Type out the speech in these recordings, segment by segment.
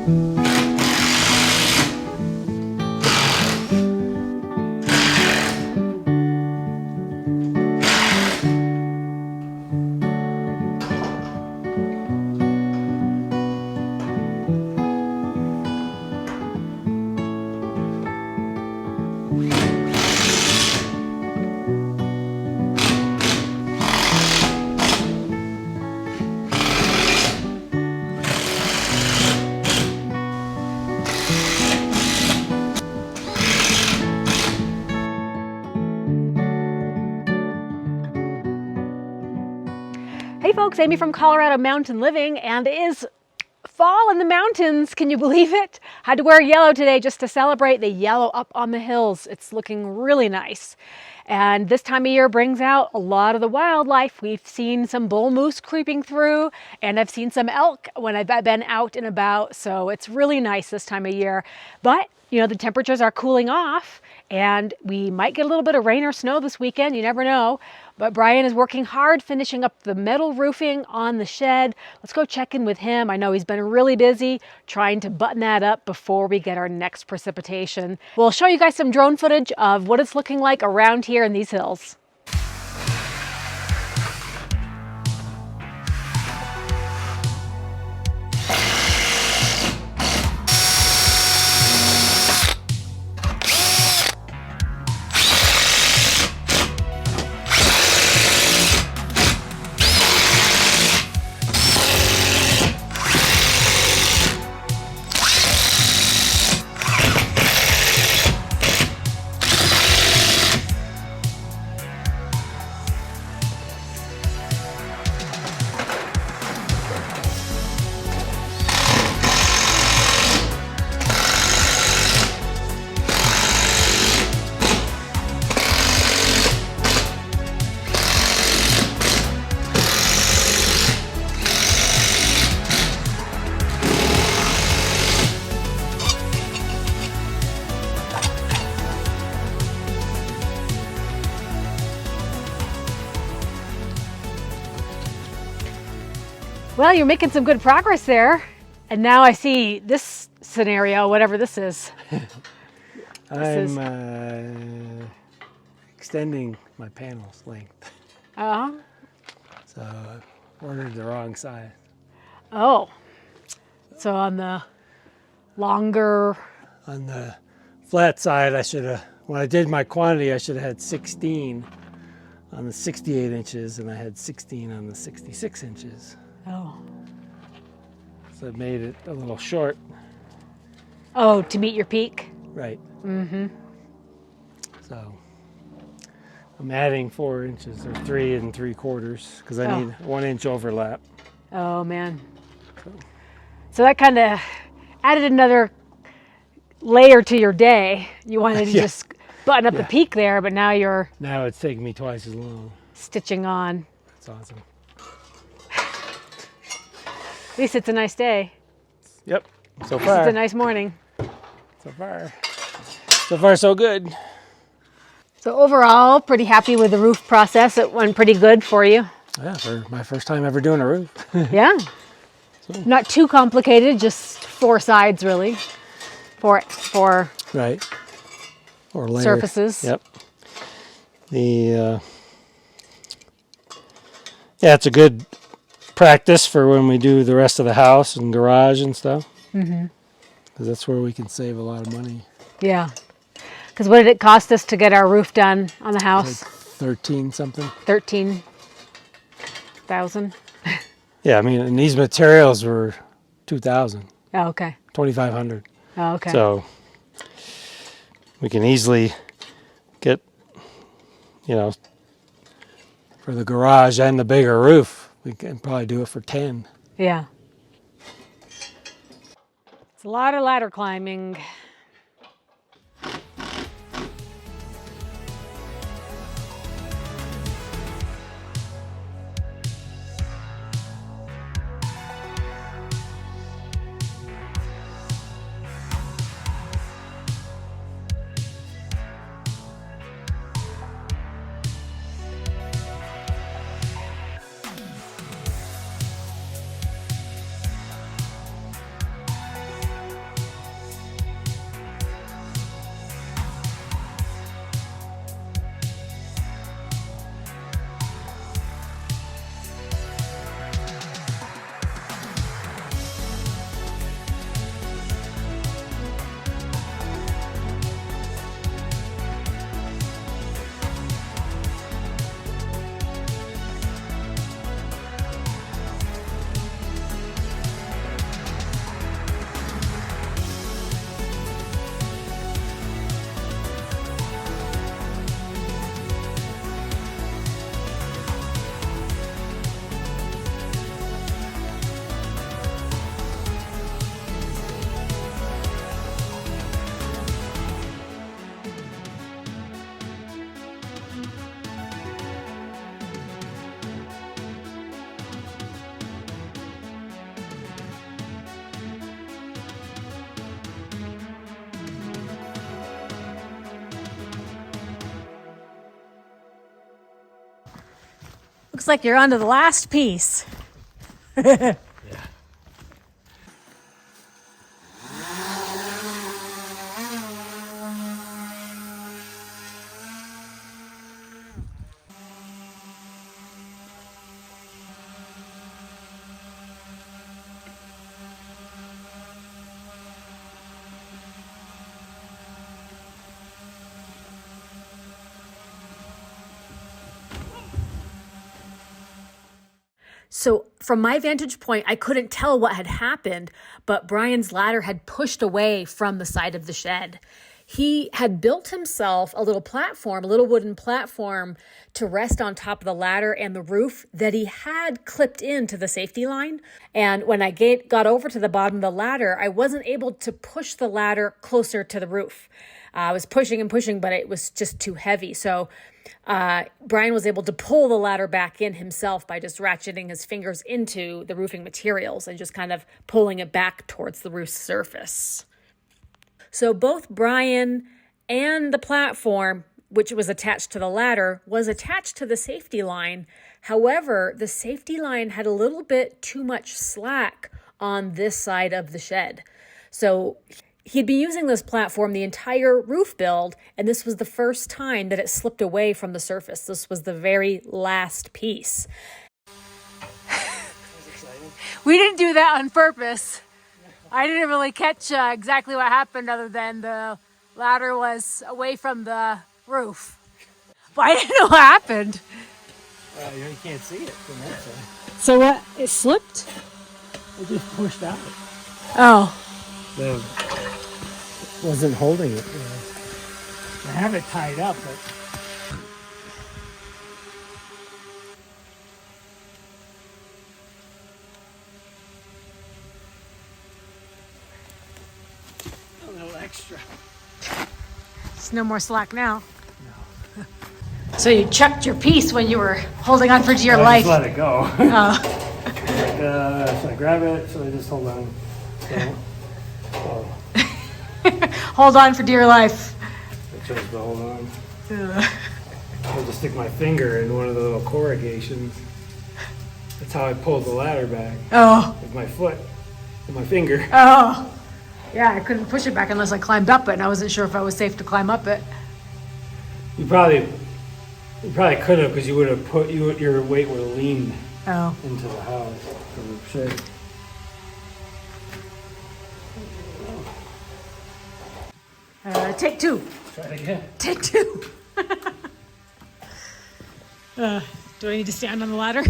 Hey folks, Amy from Colorado Mountain Living, and it is fall in the mountains. Can you believe it? Had to wear yellow today just to celebrate the yellow up on the hills. It's looking really nice. And this time of year brings out a lot of the wildlife. We've seen some bull moose creeping through, and I've seen some elk when I've been out and about. So it's really nice this time of year. But you know, the temperatures are cooling off, and we might get a little bit of rain or snow this weekend. You never know. But Bryan is working hard finishing up the metal roofing on the shed. Let's go check in with him. I know he's been really busy trying to button that up before we get our next precipitation. We'll show you guys some drone footage of what it's looking like around here in these hills. Well, you're making some good progress there. And now I see this scenario, whatever this is. I'm extending my panel's length. Uh-huh. So I ordered the wrong size. Oh, so on the longer... On the flat side, I should have, when I did my quantity, I should have had 16 on the 68 inches, and I had 16 on the 66 inches. Oh. So it made it a little short. Oh, to meet your peak? Right. Mm-hmm. So I'm adding 4 inches, or 3 3/4, because I need 1 inch overlap. Oh, man. So that kind of added another layer to your day. You wanted to just button up the peak there, but now you're... Now it's taking me twice as long. Stitching on. That's awesome. At least it's a nice day. Yep, so far. It's a nice morning. So far so good. So overall, pretty happy with the roof process. It went pretty good for you. Yeah, for my first time ever doing a roof. Yeah. So. Not too complicated, just 4 sides really. Four right. Or layers. Surfaces. Yep. The yeah, it's a good practice for when we do the rest of the house and garage and stuff. Mm-hmm. Because that's where we can save a lot of money. Yeah. Because what did it cost us to get our roof done on the house? Like 13 something. 13,000. Yeah, I mean, and these materials were 2,000. Oh, okay. 2,500. Oh, okay. So we can easily get, you know, for the garage and the bigger roof, we can probably do it for 10. Yeah. It's a lot of ladder climbing. Looks like you're on to the last piece. Yeah. So from my vantage point, I couldn't tell what had happened, but Bryan's ladder had pushed away from the side of the shed. He had built himself a little platform, a little wooden platform to rest on top of the ladder and the roof that he had clipped into the safety line. And when I got over to the bottom of the ladder, I wasn't able to push the ladder closer to the roof. I was pushing and pushing, but it was just too heavy. So Bryan was able to pull the ladder back in himself by just ratcheting his fingers into the roofing materials and just kind of pulling it back towards the roof surface. So both Bryan and the platform, which was attached to the ladder, was attached to the safety line. However, the safety line had a little bit too much slack on this side of the shed. So he'd been using this platform the entire roof build, and this was the first time that it slipped away from the surface. This was the very last piece. We didn't do that on purpose. I didn't really catch exactly what happened other than the ladder was away from the roof. But I didn't know what happened. You can't see it from that side. So what? It slipped? It just pushed out. Oh. Wasn't holding it. I have it tied up, but a little extra. There's no more slack now. No. So you chucked your piece when you were holding on for dear life. I just let it go. Oh. So I grab it, so I just hold on. So, Hold on for dear life. I chose to hold on. I had to stick my finger in one of the little corrugations. That's how I pulled the ladder back. Oh. With my foot and my finger. Oh. Yeah, I couldn't push it back unless I climbed up it, and I wasn't sure if I was safe to climb up it. You probably could have, because you would have your weight would have leaned into the house from the shed. Take two. Try it again. Take two. Do I need to stand on the ladder?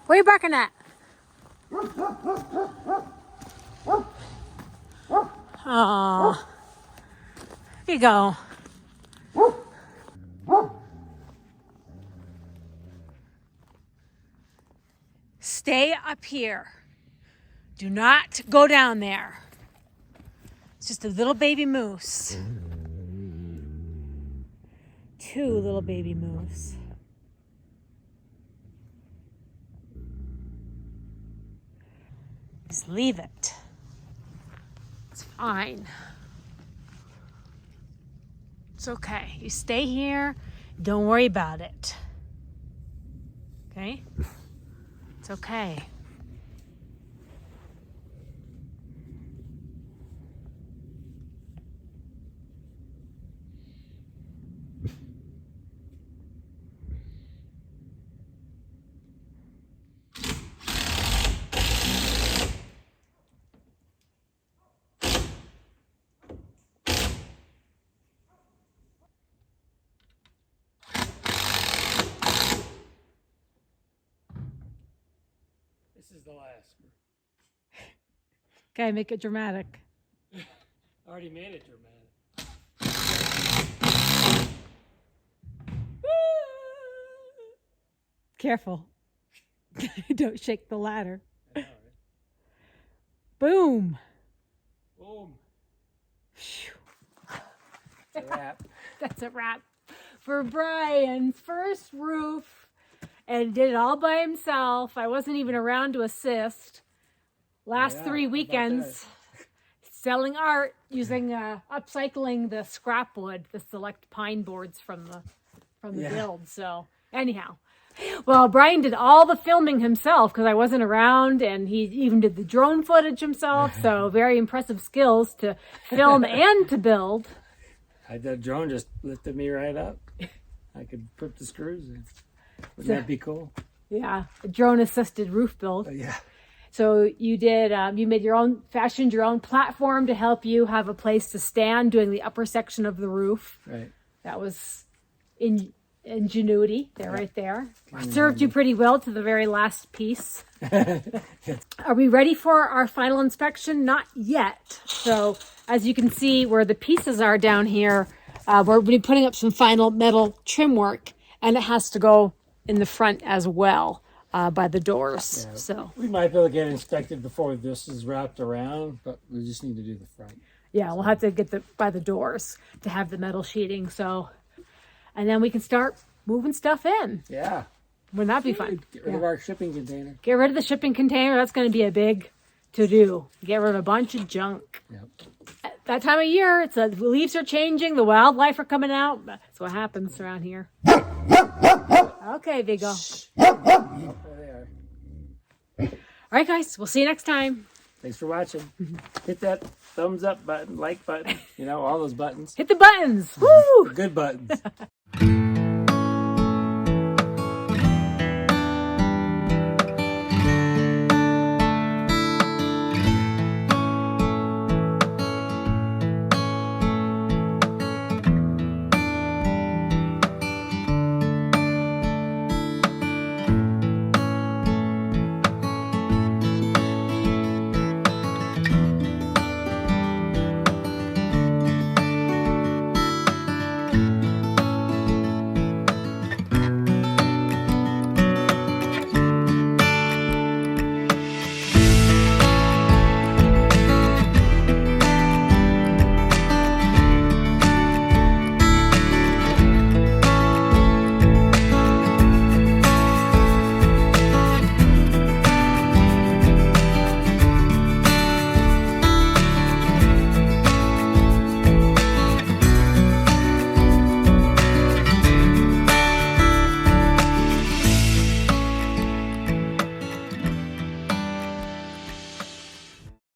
What are you barking at? Oh, here you go. Stay up here. Do not go down there. It's just a little baby moose. Two little baby moose. Just leave it. It's fine. It's okay. You stay here. Don't worry about it. Okay? It's okay. This is the last. Okay, make it dramatic. I already made it dramatic. Careful. Don't shake the ladder. I know, right? Boom. Boom. Phew. It's a wrap. That's a wrap for Brian's first roof, and did it all by himself. I wasn't even around to assist. Last Yeah, 3 how about weekends selling art using upcycling the scrap wood, the select pine boards from the Yeah. build. So anyhow, well, Bryan did all the filming himself because I wasn't around, and he even did the drone footage himself. So very impressive skills to film and to build. The drone just lifted me right up. I could put the screws in. Wouldn't that be cool? Yeah, a drone assisted roof build. Yeah. So you did, you made your own, fashioned your own platform to help you have a place to stand doing the upper section of the roof. Right. That was ingenuity there, right there. Served you pretty well to the very last piece. Are we ready for our final inspection? Not yet. So as you can see where the pieces are down here, we're going to be putting up some final metal trim work, and it has to go in the front as well. By the doors. Yeah. So we might be able to get it inspected before this is wrapped around, but we just need to do the front. Yeah, we'll have to get by the doors to have the metal sheeting. So, and then we can start moving stuff in. Yeah. Wouldn't that be fun? Get rid of our shipping container. Get rid of the shipping container. That's going to be a big to-do. Get rid of a bunch of junk. Yep. At that time of year, it's the leaves are changing, the wildlife are coming out. That's what happens around here. Okay, Vigo. Oh, there they are. All right, guys. We'll see you next time. Thanks for watching. Hit that thumbs up button, like button, all those buttons. Hit the buttons. Woo! Good buttons.